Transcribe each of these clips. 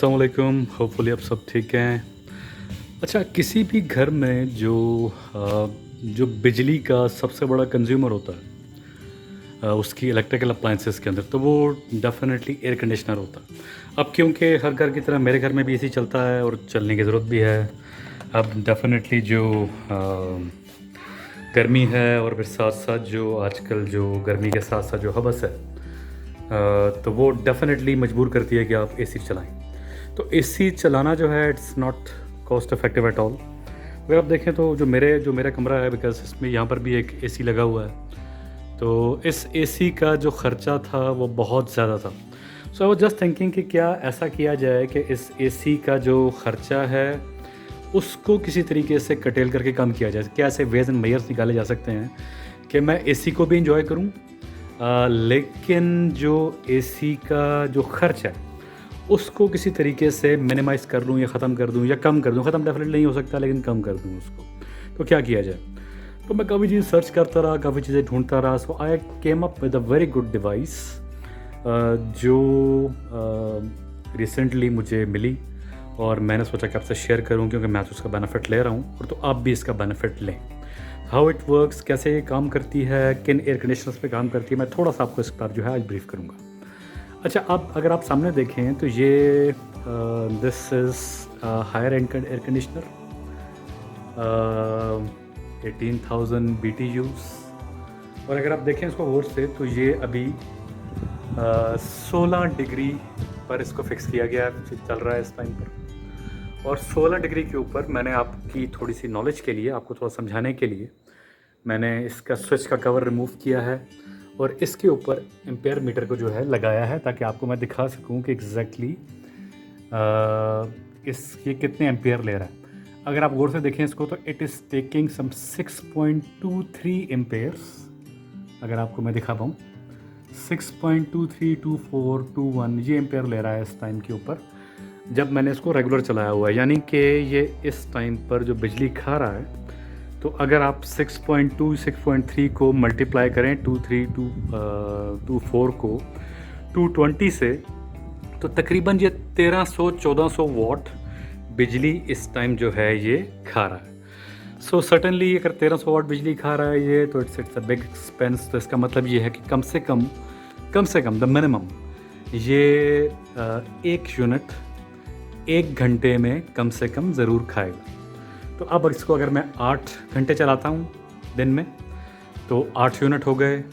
अस्सलाम वालेकुम, होपफुली आप सब ठीक हैं। अच्छा, किसी भी घर में जो बिजली का सबसे बड़ा कंज़्यूमर होता है उसकी इलेक्ट्रिकल अप्लायंसेस के अंदर, तो वो डेफ़िनेटली एयर कंडीशनर होता है। अब क्योंकि हर घर की तरह मेरे घर में भी एसी चलता है और चलने की ज़रूरत भी है। अब डेफ़िनेटली जो गर्मी है और फिर साथ-साथ जो आजकल जो गर्मी के साथ-साथ जो हवस है तो वो डेफ़िनेटली मजबूर करती है कि आप एसी चलाएँ। तो एसी चलाना जो है it's not cost effective at all. अगर आप देखें तो जो मेरा कमरा है, बिकॉज़ इसमें यहाँ पर भी एक एसी लगा हुआ है, तो इस एसी का जो ख़र्चा था वो बहुत ज़्यादा था। सो आई वाज़ जस्ट थिंकिंग कि क्या ऐसा किया जाए कि इस एसी का जो ख़र्चा है उसको किसी तरीके से कर्टेल करके कम किया जाए। क्या ऐसे वेज़ एंड मेजर्स निकाले जा सकते हैं कि मैं एसी को भी एन्जॉय करूँ, लेकिन जो एसी का जो ख़र्च है उसको किसी तरीके से मिनिमाइज़ कर लूँ या ख़त्म कर दूँ या कम कर दूँ। ख़त्म डेफ़िनेटली नहीं हो सकता, लेकिन कम कर दूँ उसको। तो क्या किया जाए? तो मैं काफ़ी चीज़ें सर्च करता रहा, काफ़ी चीज़ें ढूँढता रहा। So I came up with a very good device जो रिसेंटली मुझे मिली और मैंने सोचा कि आपसे शेयर करूँ, क्योंकि मैं तो उसका बेनिफिट ले रहा हूँ और तो आप भी इसका बेनिफिट लें। हाउ इट वर्क्स, कैसे ये काम करती है, किन एयर कंडीशनर्स पे काम करती है, मैं थोड़ा-सा आपको इस पर जो है आज ब्रीफ़ करूँगा। अच्छा, आप अगर आप सामने देखें तो ये this is Haier and air conditioner 18,000 BTUs। और अगर आप देखें इसको गौर से तो ये अभी 16 डिग्री पर इसको फिक्स किया गया है, चल रहा है इस टाइम पर। और 16 डिग्री के ऊपर मैंने आपकी थोड़ी सी नॉलेज के लिए, आपको थोड़ा समझाने के लिए, मैंने इसका स्विच का कवर रिमूव किया है और इसके ऊपर एम्पेयर मीटर को जो है लगाया है, ताकि आपको मैं दिखा सकूं कि एग्जैक्टली ये कितने एम्पेयर ले रहा है। अगर आप गौर से देखें इसको तो it is taking some 6.23 amperes. अगर आपको मैं दिखा पाऊँ 6.232421 ये एम्पेयर ले रहा है इस टाइम के ऊपर, जब मैंने इसको रेगुलर चलाया हुआ है। यानी कि ये इस टाइम पर जो बिजली खा रहा है, तो अगर आप 6.2 6.3 को मल्टीप्लाई करें 2324 को 220 से, तो तकरीबन ये 1300-1400 वाट बिजली इस टाइम जो है ये खा रहा है। सो सर्टनली अगर 1300 वाट बिजली खा रहा है ये, तो इट्स अ बिग एक्सपेंस। तो इसका मतलब ये है कि कम से कम द मिनिमम ये एक यूनिट 1 घंटे में कम से कम ज़रूर खाएगा। तो अब इसको अगर मैं 8 घंटे चलाता हूँ दिन में, तो 8 यूनिट हो गए,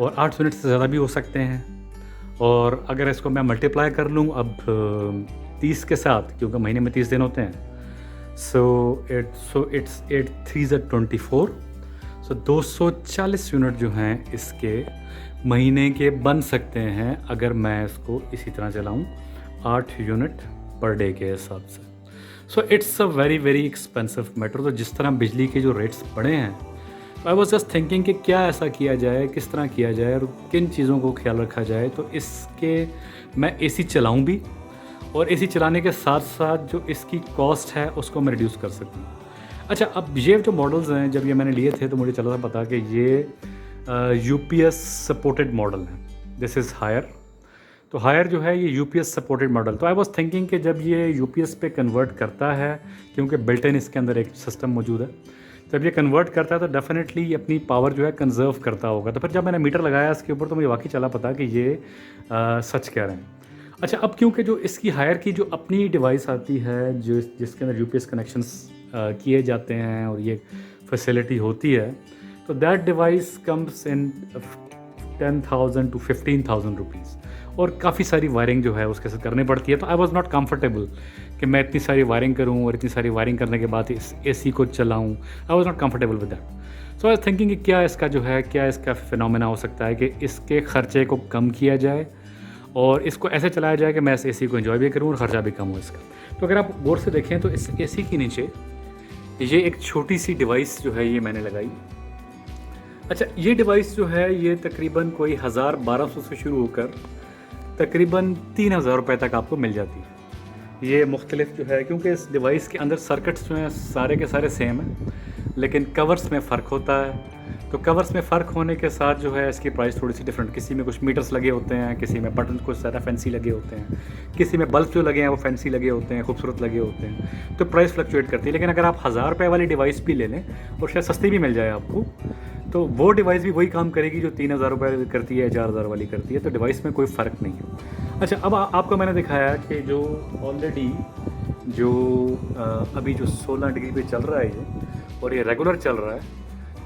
और 8 यूनिट से ज़्यादा भी हो सकते हैं। और अगर इसको मैं मल्टीप्लाई कर लूँ अब 30 के साथ, क्योंकि महीने में 30 दिन होते हैं, सो इट्स 8 3 24, सो 240 यूनिट जो हैं इसके महीने के बन सकते हैं, अगर मैं इसको इसी तरह चलाऊँ 8 यूनिट पर डे के हिसाब से। So it's a very very expensive matter. तो जिस तरह बिजली के जो रेट्स बढ़े हैं, आई वॉज जस्ट थिंकिंग कि क्या ऐसा किया जाए, किस तरह किया जाए और किन चीज़ों को ख्याल रखा जाए, तो इसके मैं एसी चलाऊं भी, और एसी चलाने के साथ साथ जो इसकी कॉस्ट है उसको मैं रिड्यूस कर सकूं। अच्छा, अब ये जो मॉडल्स हैं, जब ये मैंने लिए थे तो मुझे चला था पता कि ये यूपीएस सपोर्टेड मॉडल है। This is Haier. तो हायर जो है ये यूपीएस सपोर्टेड मॉडल। तो आई वाज थिंकिंग कि जब ये यूपीएस पे कन्वर्ट करता है, क्योंकि बिल्ट इन इसके अंदर एक सिस्टम मौजूद है, जब ये कन्वर्ट करता है तो डेफिनेटली अपनी पावर जो है कंजर्व करता होगा। तो फिर जब मैंने मीटर लगाया इसके ऊपर, तो मुझे वाकई चला पता कि ये सच कह रहे हैं। अच्छा, अब क्योंकि जो इसकी हायर की जो अपनी डिवाइस आती है, जो जिसके अंदर यूपीएस कनेक्शंस किए जाते हैं और ये फैसिलिटी होती है, तो that device comes in 10,000 to 15,000 rupees, और काफ़ी सारी वायरिंग जो है उसके साथ करनी पड़ती है। तो आई वॉज़ नॉट कम्फर्टेबल कि मैं इतनी सारी वायरिंग करूँ और इतनी सारी वायरिंग करने के बाद इस एसी को चलाऊँ। I was not comfortable with that. So I was thinking कि क्या इसका फिनोमेना हो सकता है कि इसके ख़र्चे को कम किया जाए और इसको ऐसे चलाया जाए कि मैं इस एसी को एंजॉय भी करूँ और ख़र्चा भी कम हो इसका। तो अगर आप गौर से देखें तो इस एसी के नीचे ये एक छोटी सी डिवाइस जो है ये मैंने लगाई। अच्छा, ये डिवाइस जो है ये तकरीबन कोई 1,000-1,200 से शुरू होकर तकरीबन 3,000 रुपये तक आपको मिल जाती है। ये मुख्तलिफ जो है, क्योंकि इस डिवाइस के अंदर सर्किट्स जो हैं सारे के सारे सेम हैं, लेकिन कवर्स में फ़र्क होता है। तो कवर्स में फ़र्क होने के साथ जो है इसकी प्राइस थोड़ी सी डिफरेंट, किसी में कुछ मीटर्स लगे होते हैं, किसी में बटन कुछ ज़्यादा फैंसी लगे होते हैं, किसी में बल्ब जो लगे हैं वो फैंसी लगे होते हैं, खूबसूरत लगे होते हैं, तो प्राइस फ्लक्चुएट करती है। लेकिन अगर आप 1000 रुपये वाली डिवाइस भी ले लें और शायद सस्ती भी मिल जाए आपको, तो वो डिवाइस भी वही काम करेगी जो 3000 रुपये करती है, 4000 वाली करती है, तो डिवाइस में कोई फ़र्क नहीं है। अच्छा, अब आपको मैंने दिखाया कि जो ऑलरेडी जो अभी जो 16 डिग्री पे चल रहा है ये, और ये रेगुलर चल रहा है,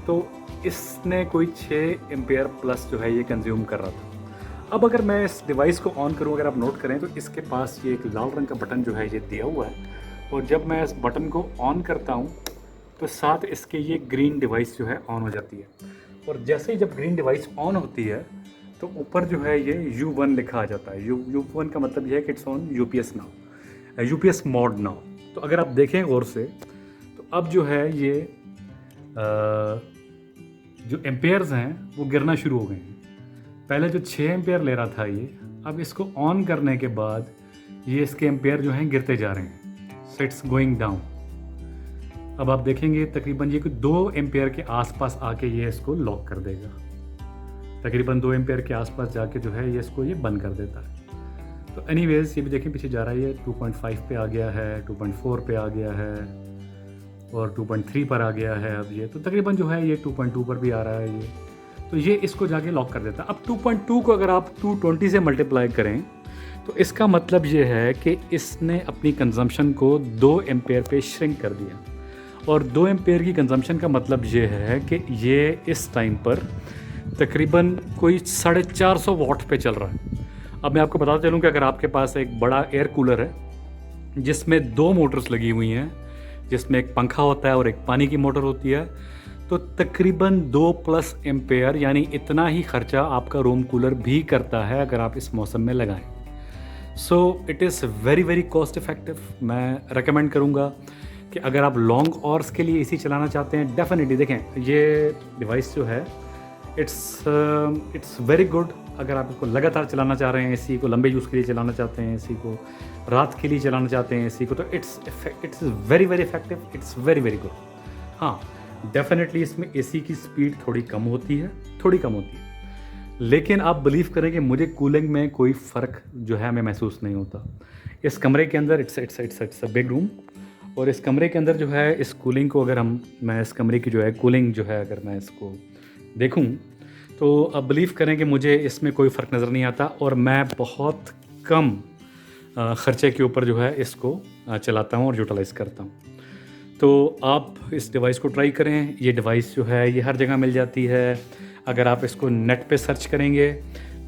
तो इसने कोई 6 एम्पेयर प्लस जो है ये कंज्यूम कर रहा था। अब अगर मैं इस डिवाइस को ऑन करूं, अगर आप नोट करें तो इसके पास ये एक लाल रंग का बटन जो है ये दिया हुआ है, और जब मैं इस बटन को ऑन करता हूं तो साथ इसके ये ग्रीन डिवाइस जो है ऑन हो जाती है। और जैसे ही जब ग्रीन डिवाइस ऑन होती है तो ऊपर जो है ये U1 लिखा आ जाता है। U1 का मतलब ये है कि it's on UPS now, UPS mode now. तो अगर आप देखें गौर से तो अब जो है ये जो एम्पेयर्स हैं वो गिरना शुरू हो गए हैं। पहले जो 6 एम्पेयर ले रहा था ये, अब इसको ऑन करने के बाद ये इसके एम्पेयर जो हैं गिरते जा रहे हैं, सो इट्स गोइंग डाउन। अब आप देखेंगे तकरीबन ये 2 एम्पेयर के आसपास आके ये इसको लॉक कर देगा, तकरीबन 2 एम्पेयर के आसपास जाके जो है ये इसको ये बंद कर देता है। तो एनीवेज ये भी देखें पीछे जा रहा है, ये 2.5 पे आ गया है, 2.4 पे आ गया है, और 2.3 पर आ गया है। अब ये तो तकरीबन जो है ये 2.2 पर भी आ रहा है ये, तो ये इसको जाके लॉक कर देता है। अब 2.2 को अगर आप 220 से मल्टीप्लाई करें तो इसका मतलब ये है कि इसने अपनी कंजम्पशन को 2 एम्पेयर पे श्रिंक कर दिया, और 2 एम्पेयर की कंजम्पशन का मतलब ये है कि ये इस टाइम पर तकरीबन कोई 450 वाट पे चल रहा है। अब मैं आपको बताता चलूँ कि अगर आपके पास एक बड़ा एयर कूलर है जिसमें 2 मोटर्स लगी हुई हैं, जिसमें एक पंखा होता है और एक पानी की मोटर होती है, तो तकरीबन 2+ एम्पेयर यानी इतना ही खर्चा आपका रूम कूलर भी करता है अगर आप इस मौसम में लगाएं। So it is very very cost effective. मैं रेकमेंड करूँगा कि अगर आप लॉन्ग आवर्स के लिए एसी चलाना चाहते हैं, डेफिनेटली देखें ये डिवाइस जो है इट्स वेरी गुड। अगर आप इसको लगातार चलाना चाह रहे हैं, एसी को लंबे यूज़ के लिए चलाना चाहते हैं, एसी को रात के लिए चलाना चाहते हैं एसी को, तो it's very very effective, it's very very good. हाँ, डेफिनेटली इसमें एसी की स्पीड थोड़ी कम होती है, लेकिन आप बिलीव करें कि मुझे कूलिंग में कोई फ़र्क जो है हमें महसूस नहीं होता। इस कमरे के अंदर इट्स अ बिग रूम, और इस कमरे के अंदर जो है इस कूलिंग को अगर मैं इस कमरे की जो है कूलिंग जो है अगर मैं इसको देखूं तो अब बिलीव करें कि मुझे इसमें कोई फ़र्क नज़र नहीं आता, और मैं बहुत कम ख़र्चे के ऊपर जो है इसको चलाता हूं और यूटिलाइज़ करता हूं। तो आप इस डिवाइस को ट्राई करें। ये डिवाइस जो है ये हर जगह मिल जाती है। अगर आप इसको नेट पे सर्च करेंगे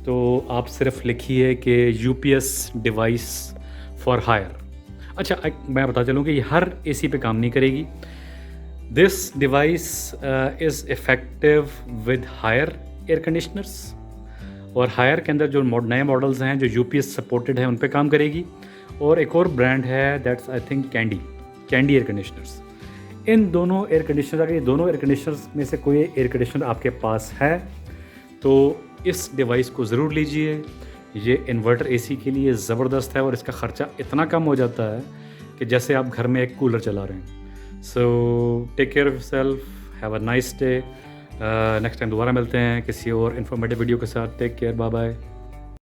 तो आप सिर्फ लिखिए कि UPS डिवाइस फॉर हायर। अच्छा, मैं बता चलूँ कि ये हर एसी पे काम नहीं करेगी। This device is effective with Haier air conditioners, और हायर के अंदर जो नए मॉडल्स हैं जो UPS सपोर्टेड है उन पे काम करेगी। और एक और ब्रांड है that's I think Candy air conditioners. इन दोनों एयर कंडीशनर, अगर ये दोनों एयर कंडीशनर्स में से कोई एयर कंडीशनर आपके पास है तो इस डिवाइस को ज़रूर लीजिए। ये इन्वर्टर एसी के लिए ज़बरदस्त है, और इसका ख़र्चा इतना कम हो जाता है कि जैसे आप घर में एक कूलर चला रहे हैं। So take care of yourself, have a nice day. Next time दोबारा मिलते हैं किसी और इन्फॉर्मेटिव वीडियो के साथ। Take care, bye bye.